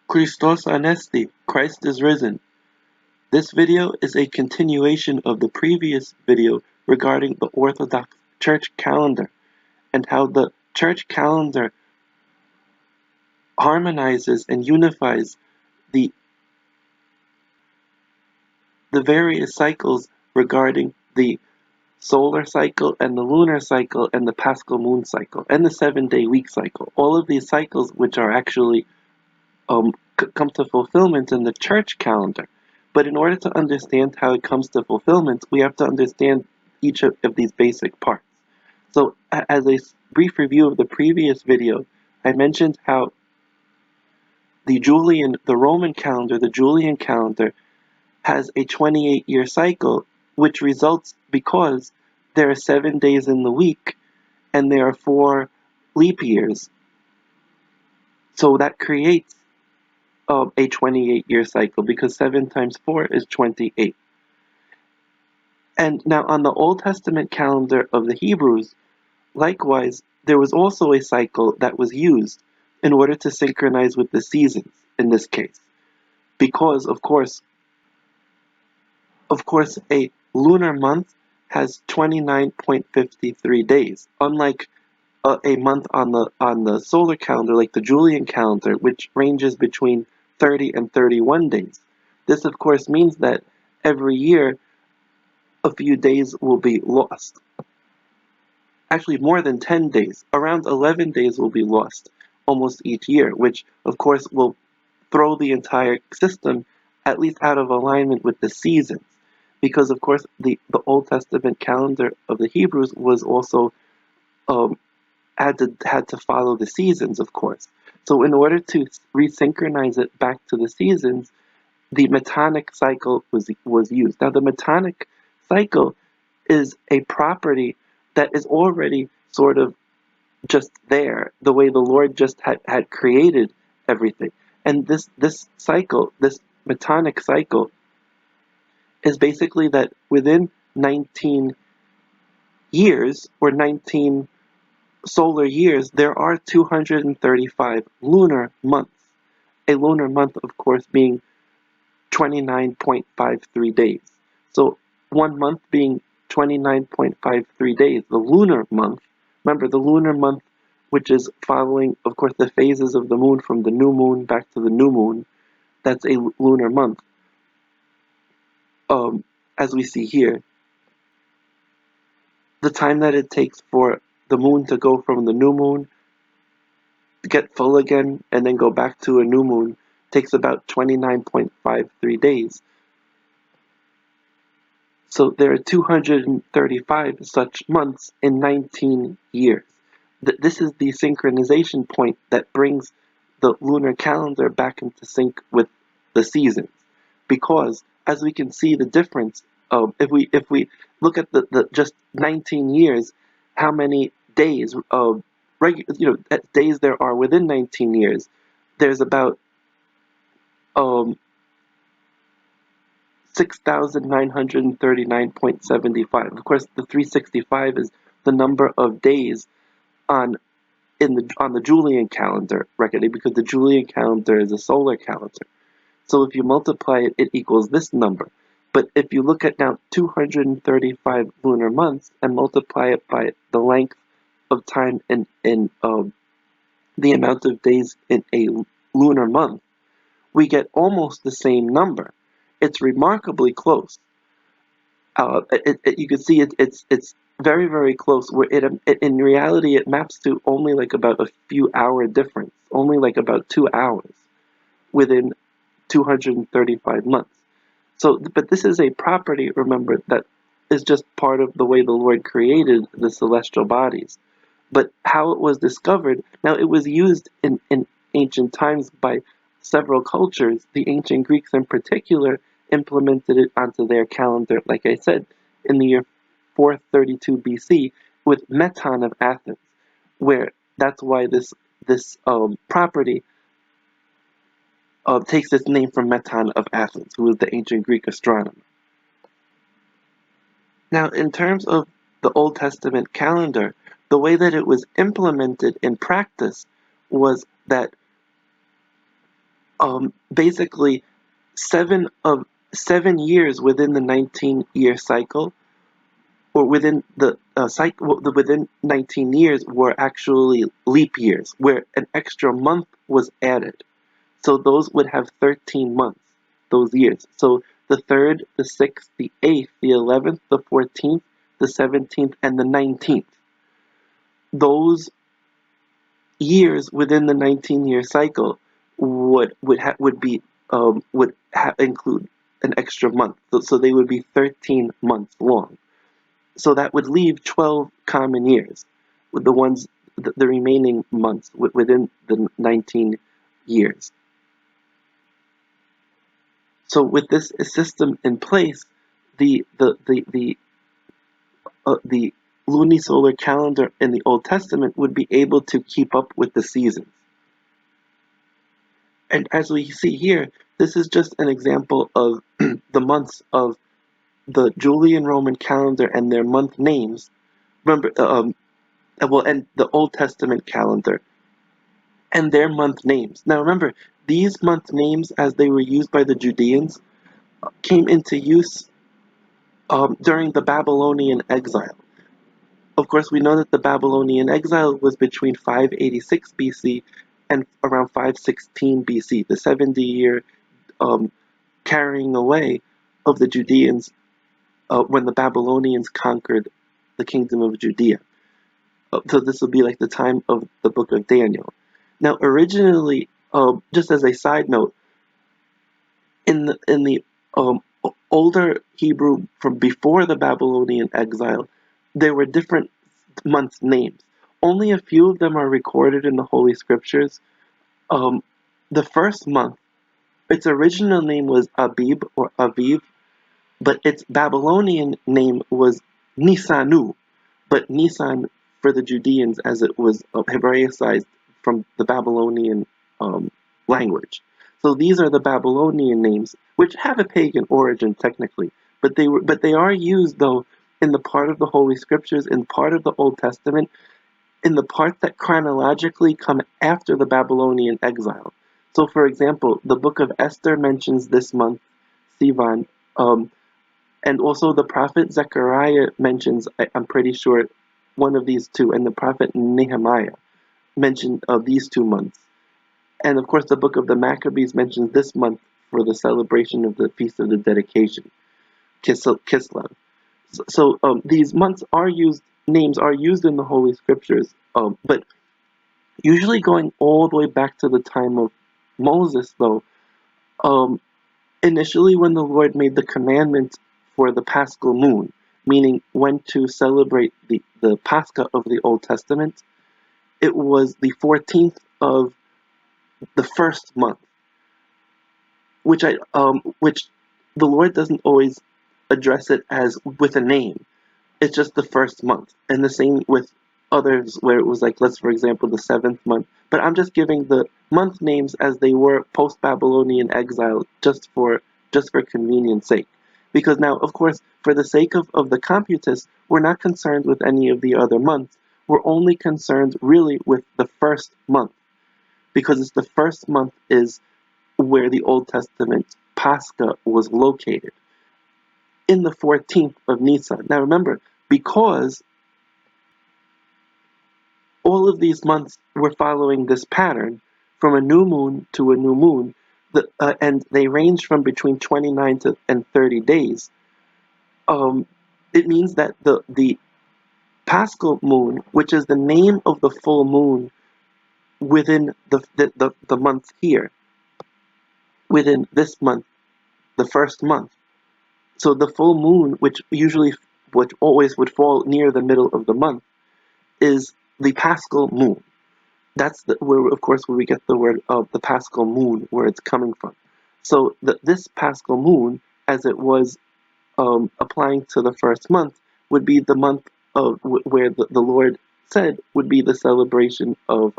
Christos Anesti, Christ is risen. This video is a continuation of the previous video regarding the Orthodox Church calendar and how the Church calendar harmonizes and unifies the various cycles regarding the solar cycle and the lunar cycle and the Paschal Moon cycle and the 7-day week cycle. All of these cycles which are actually come to fulfillment in the Church calendar. But in order to understand how it comes to fulfillment, we have to understand each of these basic parts. So as a brief review of the previous video, I mentioned how the Roman calendar, the Julian calendar, has a 28-year cycle, which results because there are 7 days in the week and there are 4 leap years. So that creates a 28-year cycle because 7 times 4 is 28. And now on the Old Testament calendar of the Hebrews, likewise, there was also a cycle that was used in order to synchronize with the seasons in this case. Because, of course, a lunar month has 29.53 days, unlike a month on the solar calendar, like the Julian calendar, which ranges between 30 and 31 days. This, of course, means that every year a few days will be lost. Actually, more than 10 days. Around 11 days will be lost almost each year, which, of course, will throw the entire system at least out of alignment with the seasons. Because, of course, the Old Testament calendar of the Hebrews was also had to follow the seasons, of course. So in order to resynchronize it back to the seasons, the Metonic cycle was used. Now, the Metonic cycle is a property that is already sort of just there, the way the Lord just had created everything. And this cycle, this Metonic cycle, is basically that within 19 years, or 19 solar years, there are 235 lunar months. A lunar month, of course, being 29.53 days. So 1 month being 29.53 days. The lunar month, remember the lunar month, which is following, of course, the phases of the moon from the new moon back to the new moon, that's a lunar month. As we see here, the time that it takes for the moon to go from the new moon, get full again, and then go back to a new moon takes about 29.53 days. So there are 235 such months in 19 years. This is the synchronization point that brings the lunar calendar back into sync with the seasons. Because, as we can see the difference, if we look at the just 19 years, how many days days there are within 19 years, there's about 6,939.75. Of course, the 365 is the number of days on the Julian calendar reckoning, because the Julian calendar is a solar calendar. So if you multiply it, it equals this number. But if you look at now 235 lunar months and multiply it by the length of time in the amount of days in a lunar month, we get almost the same number. It's remarkably close. You can see it's very, very close. Where in reality it maps to only like about a few hour difference, only like about 2 hours within 235 months. So, but this is a property, remember, that is just part of the way the Lord created the celestial bodies. But how it was discovered, now it was used in ancient times by several cultures. The ancient Greeks in particular implemented it onto their calendar, like I said, in the year 432 BC with Meton of Athens, where that's why this property takes its name from Meton of Athens, who was the ancient Greek astronomer. Now, in terms of the Old Testament calendar, the way that it was implemented in practice was that basically 7 years within the 19-year cycle, or within the cycle, within 19 years were actually leap years, where an extra month was added. So those would have 13 months, those years. So the 3rd, the 6th, the 8th, the 11th, the 14th, the 17th, and the 19th. Those years within the 19-year cycle would include an extra month. So they would be 13 months long. So that would leave 12 common years, with the remaining months within the 19 years. So with this system in place, the lunisolar calendar in the Old Testament would be able to keep up with the seasons. And as we see here, this is just an example of the months of the Julian Roman calendar and their month names. Remember, and the Old Testament calendar and their month names. Now remember, these month names, as they were used by the Judeans, came into use during the Babylonian exile. Of course, we know that the Babylonian exile was between 586 BC and around 516 BC, the 70-year carrying away of the Judeans when the Babylonians conquered the kingdom of Judea. So this will be like the time of the book of Daniel. Now, originally, just as a side note, in the older Hebrew from before the Babylonian exile, there were different month names. Only a few of them are recorded in the Holy Scriptures. The first month, its original name was Abib or Aviv, but its Babylonian name was Nisanu, but Nisan for the Judeans, as it was Hebraicized from the Babylonian language. So these are the Babylonian names, which have a pagan origin technically, but they are used though in the part of the Holy Scriptures, in part of the Old Testament, in the part that chronologically come after the Babylonian exile. So, for example, the book of Esther mentions this month, Sivan, and also the prophet Zechariah mentions, I'm pretty sure, one of these two, and the prophet Nehemiah mentioned these 2 months. And of course, the book of the Maccabees mentions this month for the celebration of the Feast of the Dedication, Kislev. So these months are used, names are used in the Holy Scriptures, but usually going all the way back to the time of Moses, though, initially when the Lord made the commandment for the Paschal Moon, meaning when to celebrate the Pascha of the Old Testament, it was the 14th of the first month, which the Lord doesn't always address it as with a name. It's just the first month. And the same with others where it was like, let's for example, the 7th month. But I'm just giving the month names as they were post-Babylonian exile just for convenience sake. Because now, of course, for the sake of the computists, we're not concerned with any of the other months. We're only concerned really with the first month. Because it's the first month is where the Old Testament Pascha was located, in the 14th of Nisan. Now remember, because all of these months were following this pattern from a new moon to a new moon, and they range from between 29 and 30 days. It means that the Paschal moon, which is the name of the full moon within the month here, within this month, the first month. So the full moon, which always would fall near the middle of the month, is the Paschal moon. That's where, of course, where we get the word of the Paschal moon, where it's coming from. So this Paschal moon, as it was applying to the first month, would be the month of where the Lord said would be the celebration of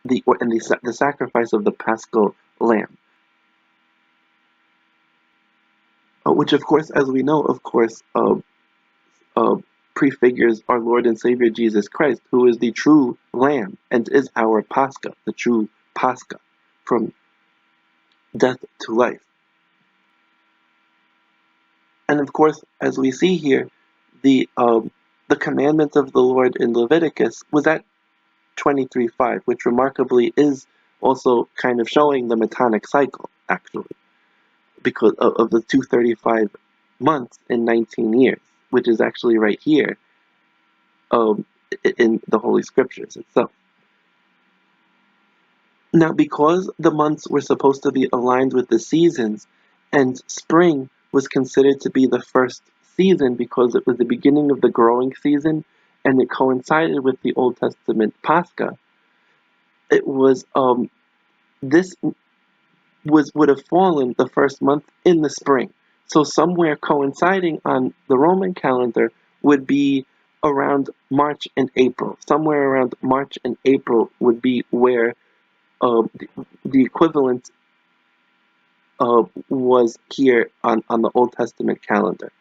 the sacrifice of the Paschal lamb, which, of course, as we know, of course, prefigures our Lord and Savior Jesus Christ, who is the true Lamb and is our Pascha, the true Pascha. from death to life. And of course, as we see here, the commandment of the Lord in Leviticus was at 23:5, which remarkably is also kind of showing the Metonic cycle, actually, because of the 235 months in 19 years, which is actually right here um, in the Holy Scriptures itself. Now, because the months were supposed to be aligned with the seasons, and spring was considered to be the first season because it was the beginning of the growing season, and it coincided with the Old Testament Pascha, it was this would have fallen the first month in the spring. So somewhere coinciding on the Roman calendar would be around March and April. Somewhere around March and April would be where the equivalent was here on the Old Testament calendar.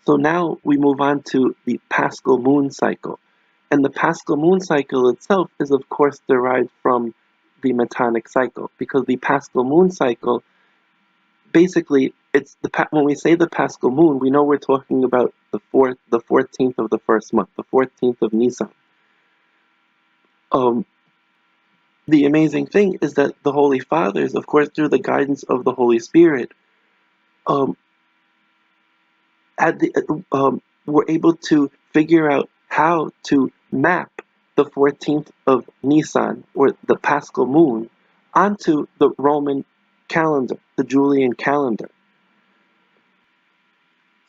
So now we move on to the Paschal Moon Cycle. And the Paschal Moon Cycle itself is, of course, derived from the Metonic Cycle, because the Paschal Moon Cycle, basically, when we say the Paschal Moon, we know we're talking about the 14th of the first month, the 14th of Nisan. The amazing thing is that the Holy Fathers, of course, through the guidance of the Holy Spirit, um, were able to figure out how to map the 14th of Nisan, or the Paschal Moon, onto the Roman calendar, the Julian calendar.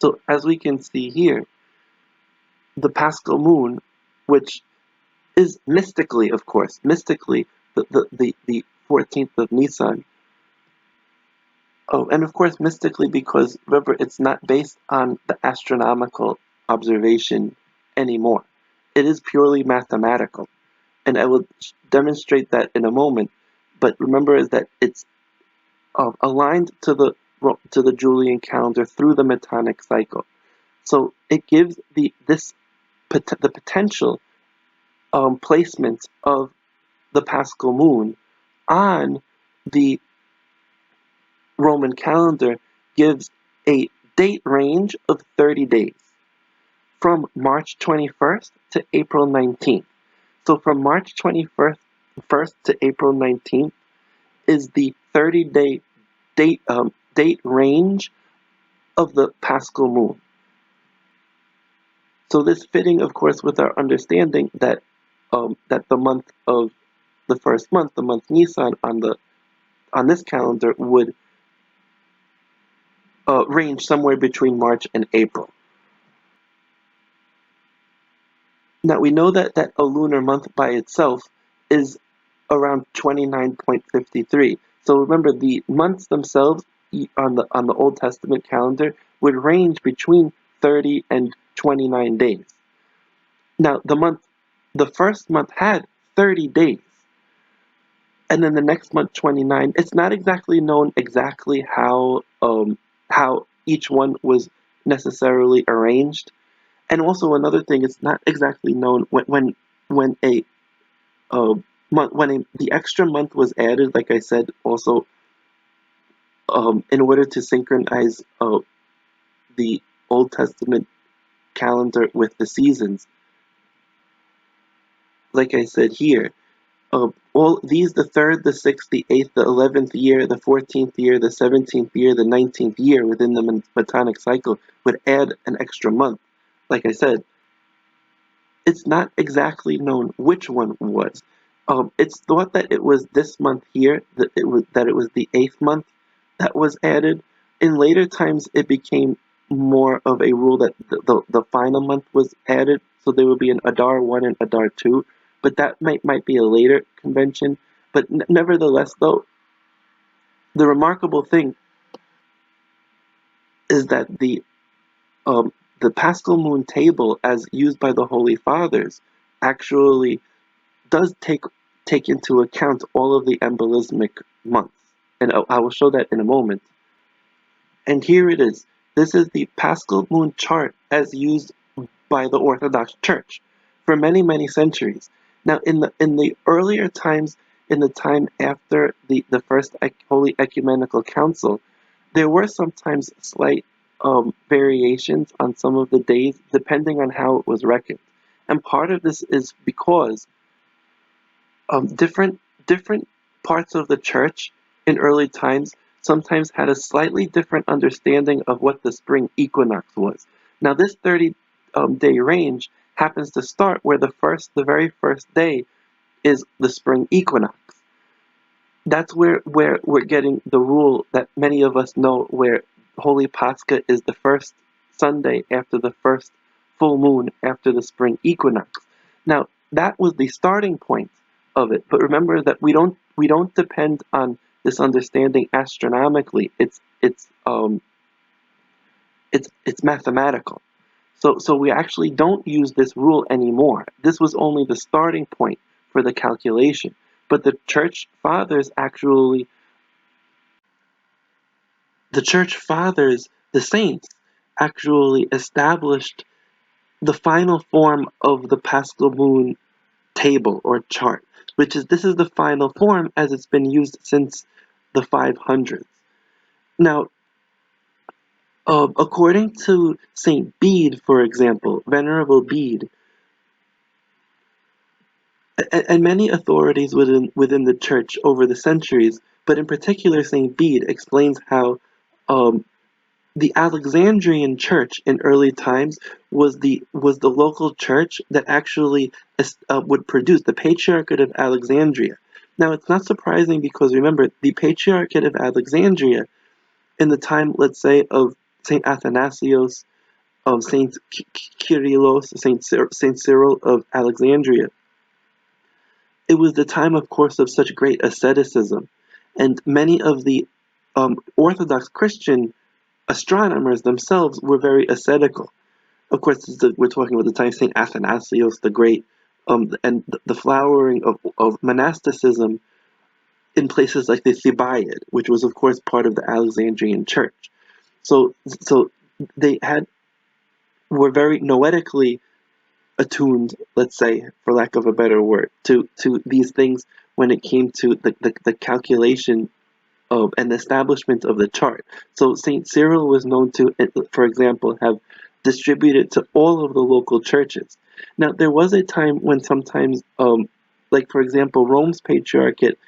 So as we can see here, the Paschal Moon, which is mystically, of course, the 14th of Nisan. Oh, and of course, mystically, because remember, it's not based on the astronomical observation anymore. It is purely mathematical. And I will demonstrate that in a moment. But remember is that it's aligned to the Julian calendar through the Metonic cycle. So it gives the potential placement of the Paschal Moon on the Roman calendar gives a date range of 30 days from March 21st to April 19th. So from March 21st to April 19th is the 30-day date range of the Paschal Moon. So this fitting, of course, with our understanding that that the month of the first month, the month Nisan on this calendar would range somewhere between March and April. Now we know that a lunar month by itself is around 29.53. So remember, the months themselves on the Old Testament calendar would range between 30 and 29 days. Now the first month had 30 days, and then the next month 29. It's not exactly known exactly how each one was necessarily arranged. And also another thing, it's not exactly known when the extra month was added. Like I said, also in order to synchronize the Old Testament calendar with the seasons. Like I said here, all these, the 3rd, the 6th, the 8th, the 11th year, the 14th year, the 17th year, the 19th year within the Metonic cycle would add an extra month. Like I said, it's not exactly known which one was. It's thought that it was this month here, that it was the 8th month that was added. In later times, it became more of a rule that the final month was added, so there would be an Adar 1 and Adar 2, but that might be a later convention. But nevertheless, though, the remarkable thing is that the Paschal Moon Table, as used by the Holy Fathers, actually does take into account all of the embolismic months, and I will show that in a moment. And here it is. This is the Paschal Moon chart as used by the Orthodox Church for many centuries. Now, in the earlier times, in the time after the first Holy Ecumenical Council, there were sometimes slight variations on some of the days depending on how it was reckoned. And part of this is because different parts of the church in early times sometimes had a slightly different understanding of what the spring equinox was. Now, this 30 day range happens to start where the very first day is the spring equinox. That's where we're getting the rule that many of us know, where Holy Pascha is the first Sunday after the first full moon after the spring equinox. Now, that was the starting point of it, but remember that we don't depend on this understanding astronomically. It's mathematical. So we actually don't use this rule anymore. This was only the starting point for the calculation. But the saints, actually established the final form of the Paschal Moon Table or chart, this is the final form as it's been used since the 500s. Now, according to Saint Bede, for example, Venerable Bede, and many authorities within the church over the centuries, but in particular Saint Bede explains how um, the Alexandrian church in early times was the local church that actually would produce the Patriarchate of Alexandria. Now, it's not surprising because remember, the Patriarchate of Alexandria in the time, let's say, of Saint Athanasios, of Saint Kyrillos, Saint Cyril of Alexandria, it was the time, of course, of such great asceticism, and many of the Orthodox Christian astronomers themselves were very ascetical. Of course, we're talking about the time Saint Athanasius the Great, and the flowering of monasticism in places like the Thebaid, which was, of course, part of the Alexandrian Church. So they were very noetically attuned, let's say, for lack of a better word, to these things when it came to the calculation of an establishment of the chart. So Saint Cyril was known to, for example, have distributed to all of the local churches. Now, there was a time when sometimes, like for example, Rome's patriarchate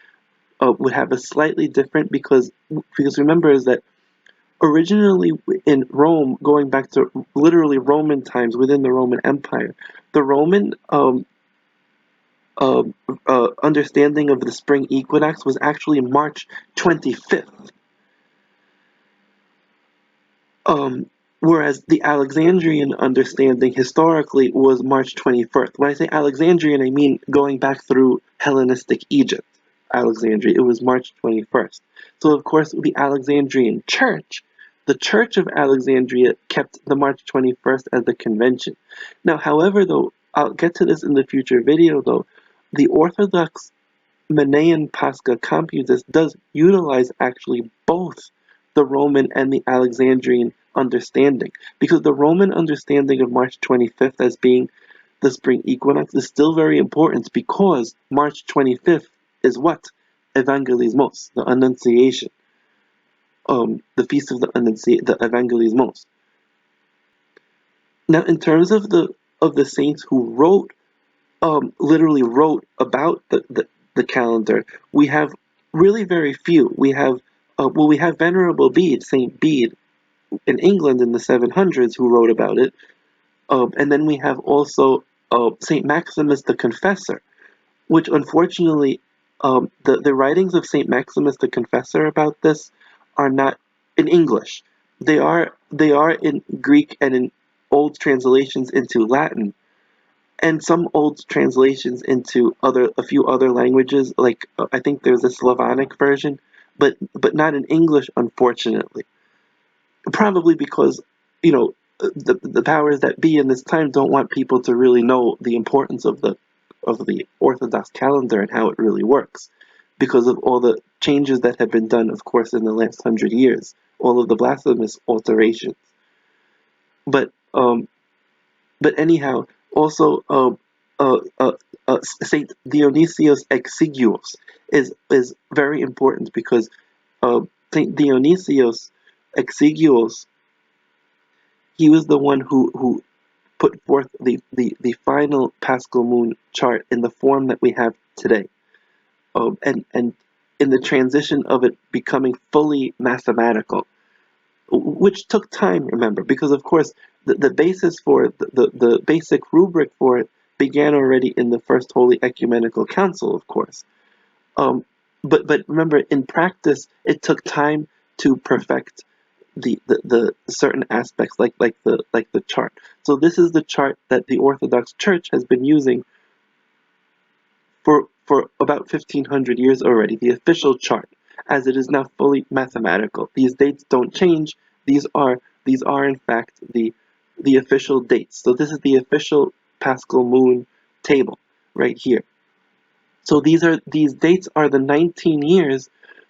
would have a slightly different, because remember is that originally in Rome, going back to literally Roman times within the Roman Empire, the Roman uh, understanding of the spring equinox was actually March 25th. Whereas the Alexandrian understanding historically was March 21st. When I say Alexandrian, I mean going back through Hellenistic Egypt, Alexandria. It was March 21st. So, of course, the Alexandrian Church, the Church of Alexandria, kept the March 21st as the convention. Now, however, though, I'll get to this in the future video, though, the Orthodox Manaean Pascha Computus does utilize actually both the Roman and the Alexandrian understanding, because the Roman understanding of March 25th as being the spring equinox is still very important, because March 25th is what? Evangelismos, the Annunciation, the feast of the Evangelismos. Now, in terms of the saints who literally wrote about the calendar, we have really very few. We have Venerable Bede, Saint Bede, in England in the 700s, who wrote about it, and then we have also Saint Maximus the Confessor, which unfortunately, the writings of Saint Maximus the Confessor about this are not in English. They are in Greek and in old translations into Latin, and some old translations into a few other languages, like I think there's a Slavonic version, but not in English, unfortunately. Probably because, the powers that be in this time don't want people to really know the importance of the Orthodox calendar and how it really works, because of all the changes that have been done, of course, in the last 100 years, all of the blasphemous alterations. But anyhow, also, Saint Dionysius Exiguus is very important because uh, Saint Dionysius Exiguus, he was the one who put forth the final Paschal Moon chart in the form that we have today, and in the transition of it becoming fully mathematical, which took time, remember, because of course the basis for it, the basic rubric for it began already in the First Holy Ecumenical Council, of course. Um, but remember, in practice, it took time to perfect the certain aspects, like the chart. So this is the chart that the Orthodox Church has been using for about 1500 years already, the official chart, as it is now fully mathematical. These dates don't change. These are in fact the official dates. So this is the official Paschal Moon Table right here. So these dates are the 19 years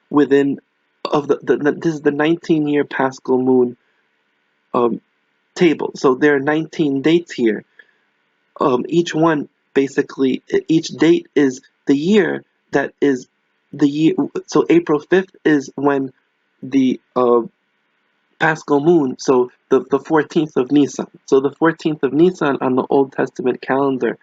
within of this is the 19-year Paschal Moon um, table. So there are 19 dates here. Each one basically, each date is the year that is the year. So April 5th is when the Paschal Moon, so the 14th of Nisan. So the 14th of Nisan on the Old Testament calendar,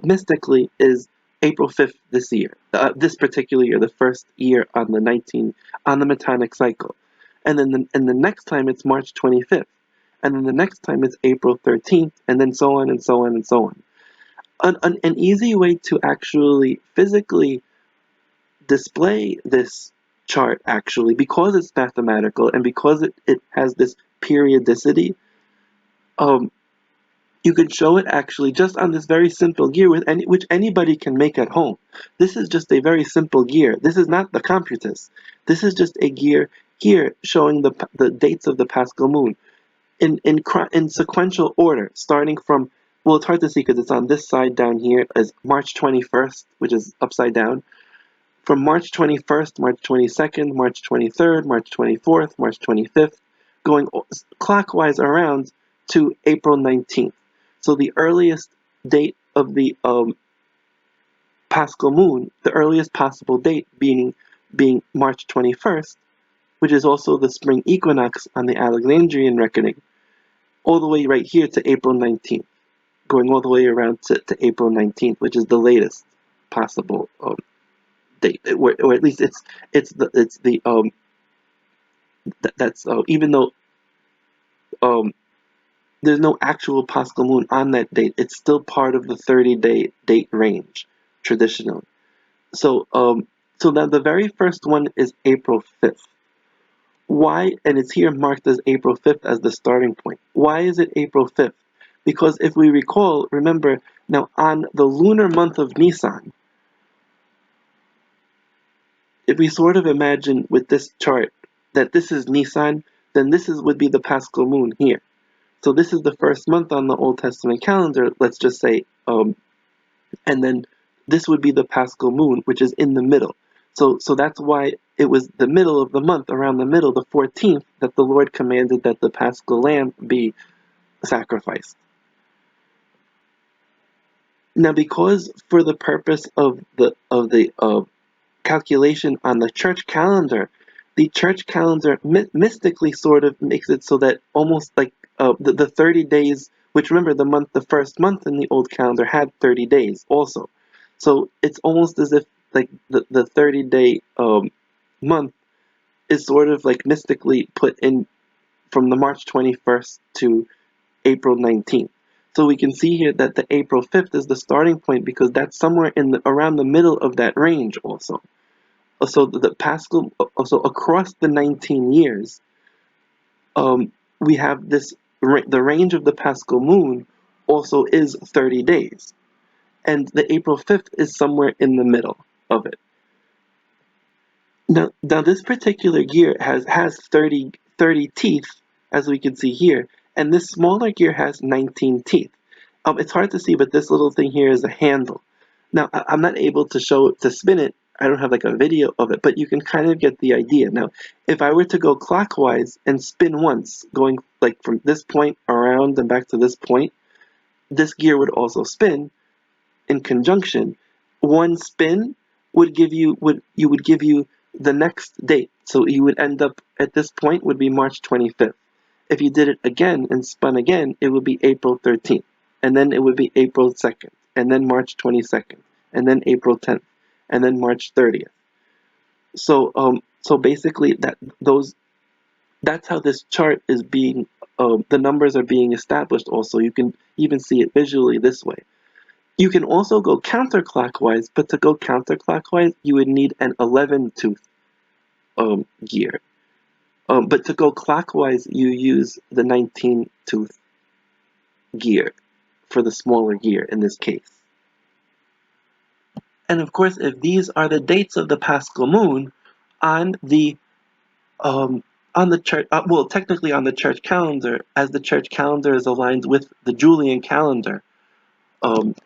mystically, is April 5th this year, this particular year, the first year on the Metonic Cycle. And then the next time it's March 25th. And then the next time it's April 13th, and then so on and so on and so on. An easy way to actually physically display this chart, actually, because it's mathematical and because it has this periodicity, um, you can show it actually just on this very simple gear which anybody can make at home. This is just a very simple gear. This is not the computus. This is just a gear here showing the dates of the Paschal Moon in sequential order, starting from, well, it's hard to see because it's on this side down here as March 21st, which is upside down. From March 21st, March 22nd, March 23rd, March 24th, March 25th, going clockwise around to April 19th. So the earliest date of the Paschal Moon, the earliest possible date being March 21st, which is also the spring equinox on the Alexandrian reckoning, all the way right here to April 19th, going all the way around to April 19th, which is the latest possible date, or at least it's the that's even though there's no actual Paschal Moon on that date, it's still part of the 30-day date range traditionally. So now the very first one is April 5th. Why? And it's here marked as April 5th as the starting point. Why is it April 5th? Because if we recall, remember, now on the lunar month of Nisan, if we sort of imagine with this chart that this is Nisan, then would be the Paschal Moon here. So this is the first month on the Old Testament calendar, let's just say, and then this would be the Paschal Moon, which is in the middle. So that's why it was the middle of the month, around the middle, the 14th, that the Lord commanded that the Paschal lamb be sacrificed. Now, because for the purpose of the calculation on the church calendar, the church calendar mystically sort of makes it so that almost like the 30 days, which remember the first month in the old calendar had 30 days also. So it's almost as if like the 30-day month is sort of like mystically put in from the March 21st to April 19th. So we can see here that the April 5th is the starting point because that's somewhere around the middle of that range also. So the Paschal, so across the 19 years, we have the range of the Paschal Moon also is 30 days. And the April 5th is somewhere in the middle of it. Now this particular gear has 30 teeth, as we can see here, and this smaller gear has 19 teeth. It's hard to see, but this little thing here is a handle. Now, I'm not able to spin it. I don't have like a video of it, but you can kind of get the idea. Now, if I were to go clockwise and spin once, going like from this point around and back to this point, this gear would also spin, in conjunction, one spin would give you the next date. So you would end up at this point would be March 25th. If you did it again and spun again, it would be April 13th, and then it would be April 2nd, and then March 22nd, and then April 10th, and then March 30th. So basically that's how this chart is being the numbers are being established. Also, you can even see it visually this way. You can also go counterclockwise, but to go counterclockwise, you would need an 11-tooth gear. But to go clockwise, you use the 19-tooth gear for the smaller gear in this case. And of course, if these are the dates of the Paschal Moon on the church, well, technically on the church calendar, as the church calendar is aligned with the Julian calendar,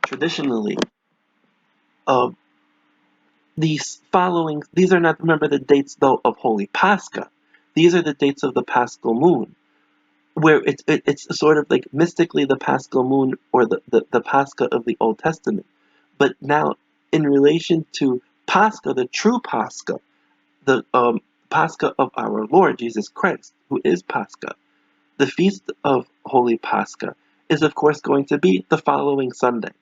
traditionally, these are not, remember, the dates though of Holy Pascha. These are the dates of the Paschal Moon, where it's sort of like mystically the Paschal Moon or the Pascha of the Old Testament. But now, in relation to Pascha, the true Pascha, the Pascha of our Lord Jesus Christ, who is Pascha, the feast of Holy Pascha is of course going to be the following Sunday.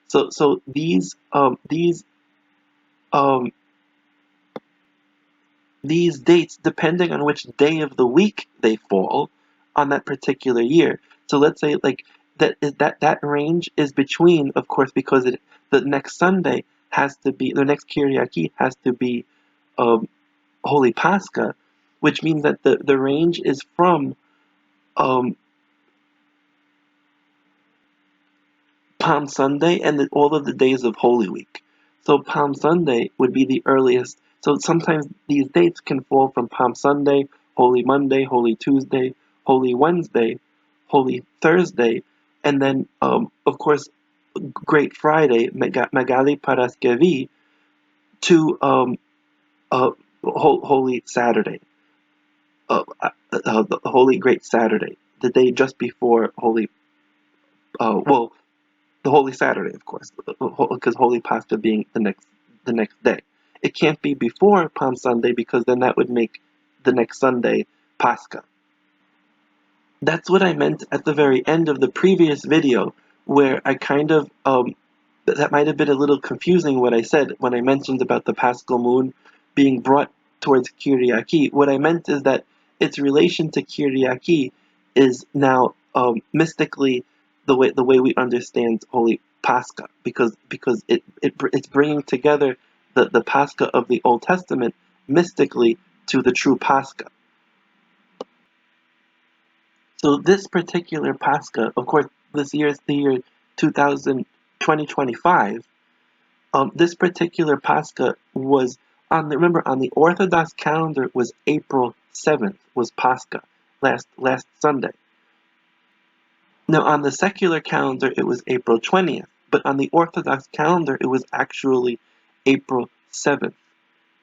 So these dates, depending on which day of the week they fall on that particular year. So let's say like that range is between, of course, because the next Sunday has to be, the next Kyriaki has to be Holy Pascha, which means that the range is from Palm Sunday and all of the days of Holy Week. So Palm Sunday would be the earliest. So sometimes these dates can fall from Palm Sunday, Holy Monday, Holy Tuesday, Holy Wednesday, Holy Thursday, and then, of course, Great Friday, Magali Paraskevi, to Holy Saturday, the Holy Great Saturday, the day just before Holy, well, the Holy Saturday, of course, because Holy Pascha being the next day. It can't be before Palm Sunday because then that would make the next Sunday Pascha. That's what I meant at the very end of the previous video, where I kind of that might have been a little confusing what I said when I mentioned about the Paschal Moon being brought towards Kyriaki. What I meant is that its relation to Kyriaki is now mystically the way we understand Holy Pascha, because it's bringing together the Pascha of the Old Testament mystically to the true Pascha. So this particular Pascha, of course, this year is the year 2025. This particular Pascha was remember, on the Orthodox calendar was April 7th, was Pascha, last Sunday. Now on the secular calendar it was April 20th, but on the Orthodox calendar it was actually April 7th.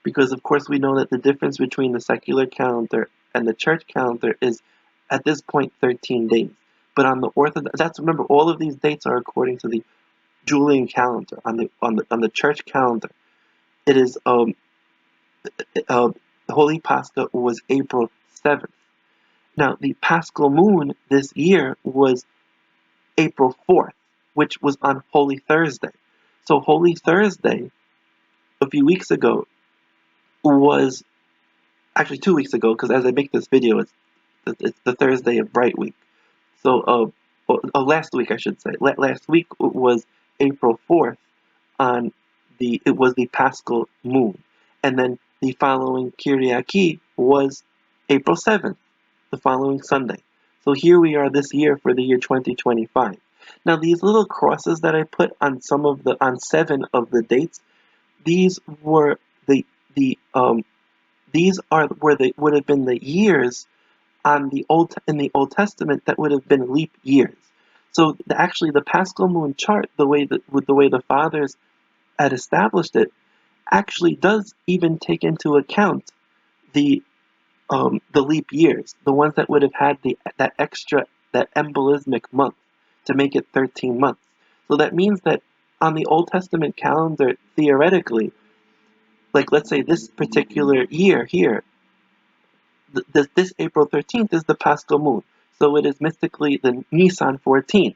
Because of course we know that the difference between the secular calendar and the church calendar is at this point 13 days. But on the Orthodox, remember, all of these dates are according to the Julian calendar. On the church calendar, it is Holy Pascha was April 7th. Now the Paschal Moon this year was April 4th, which was on Holy Thursday. So Holy Thursday, a few weeks ago, was actually 2 weeks ago, because as I make this video, it's the Thursday of Bright Week. So last week, I should say. Last week was April 4th. It was the Paschal Moon, and then the following Kyriaki was April 7th, the following Sunday. So here we are this year for the year 2025. Now these little crosses that I put on on 7 of the dates, these were these would have been the years in the Old Testament that would have been leap years. So actually, the Paschal Moon chart, the way the fathers had established it, actually does even take into account the leap years, the ones that would have had that embolismic month to make it 13 months. So that means that on the Old Testament calendar, theoretically, like let's say this particular year here, this April 13th is the Paschal Moon. So it is mystically the Nisan 14.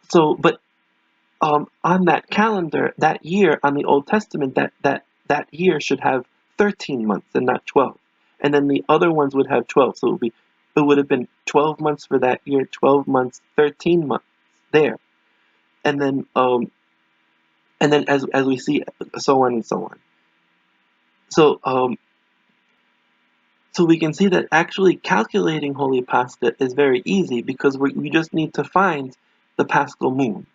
So, but on that calendar, that year on the Old Testament, that year should have 13 months and not 12. And then the other ones would have 12. So it would have been 12 months for that year, 12 months, 13 months there. And then as we see, so on and so on. So we can see that actually calculating Holy Pascha is very easy because we just need to find the Paschal moon.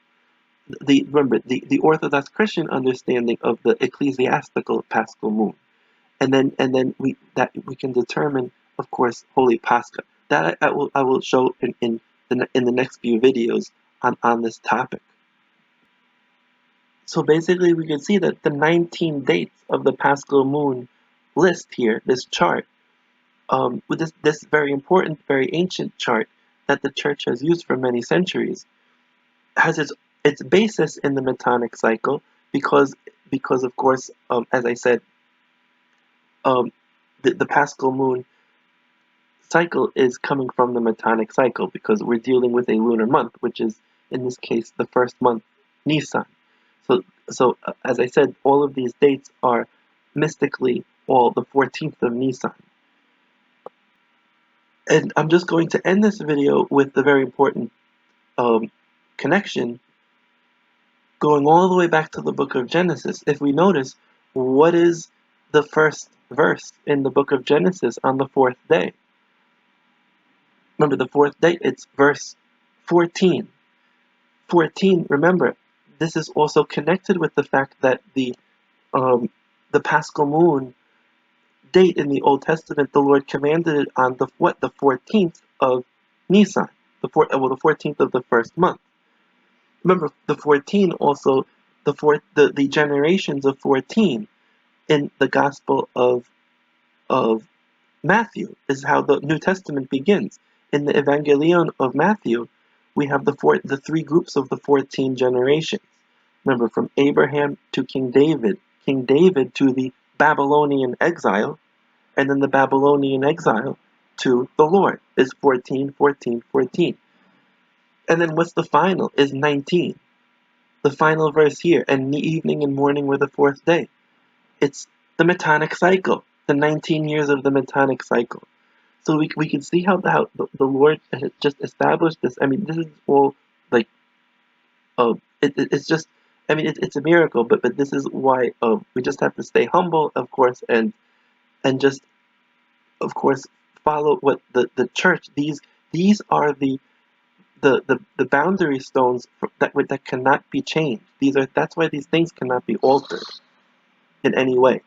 Remember the Orthodox Christian understanding of the ecclesiastical Paschal moon, and then we can determine, of course, Holy Pascha. That I will show in the next few videos on this topic. So basically, we can see that the 19 dates of the Paschal moon list here, this chart, with this very important, very ancient chart that the Church has used for many centuries, has its basis in the Metonic cycle because of course, as I said, the Paschal moon cycle is coming from the Metonic cycle because we're dealing with a lunar month, which is in this case the first month, Nisan. So as I said, all of these dates are mystically all the 14th of Nisan. And I'm just going to end this video with the very important connection going all the way back to the book of Genesis. If we notice, what is the first verse in the book of Genesis on the fourth day? Remember, the fourth day, it's verse 14. 14, remember, this is also connected with the fact that the Paschal moon date in the Old Testament, the Lord commanded it on the 14th of Nisan, the 14th of the first month. Remember, the 14 also, the generations of 14 in the Gospel of Matthew is how the New Testament begins. In the Evangelion of Matthew, we have the three groups of the 14 generations. Remember, from Abraham to King David to the Babylonian exile, and then the Babylonian exile to the Lord is 14, 14, 14. And then what's the final? Is 19. The final verse here, and the evening and morning were the fourth day. It's the Metonic cycle, the 19 years of the Metonic cycle. So we can see how the Lord has just established this. I mean, this is all like, it's just, I mean, it's a miracle, but this is why we just have to stay humble, of course, and just, of course, follow what the church. These are the boundary stones that cannot be changed. That's why these things cannot be altered in any way.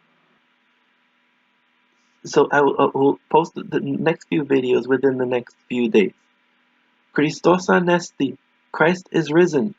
So I will post the next few videos within the next few days. Christos anesti, Christ is risen.